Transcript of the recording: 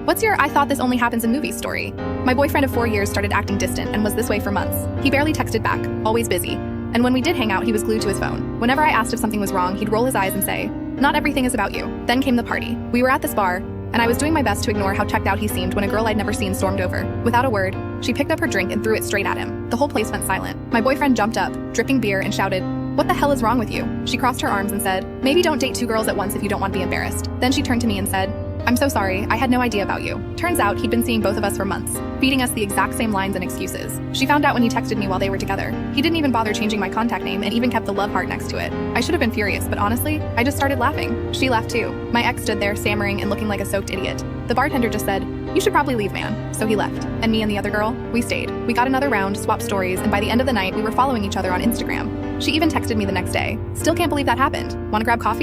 What's your I thought this only happens in movies story? My boyfriend of 4 years started acting distant and was this way for months. He barely texted back, always busy. And when we did hang out, he was glued to his phone. Whenever I asked if something was wrong, he'd roll his eyes and say, "Not everything is about you." Then came the party. We were at this bar, and I was doing my best to ignore how checked out he seemed when a girl I'd never seen stormed over. Without a word, she picked up her drink and threw it straight at him. The whole place went silent. My boyfriend jumped up, dripping beer, and shouted, "What the hell is wrong with you?" She crossed her arms and said, "Maybe don't date 2 girls at once if you don't want to be embarrassed." Then she turned to me and said, "I'm so sorry, I had no idea about you." Turns out he'd been seeing both of us for months, feeding us the exact same lines and excuses. She found out when he texted me while they were together. He didn't even bother changing my contact name and even kept the love heart next to it. I should have been furious, but honestly, I just started laughing. She laughed too. My ex stood there stammering and looking like a soaked idiot. The bartender just said, "You should probably leave, man." So he left. And me and the other girl, we stayed. We got another round, swapped stories, and by the end of the night, we were following each other on Instagram. She even texted me the next day. "Still can't believe that happened. Wanna grab coffee?"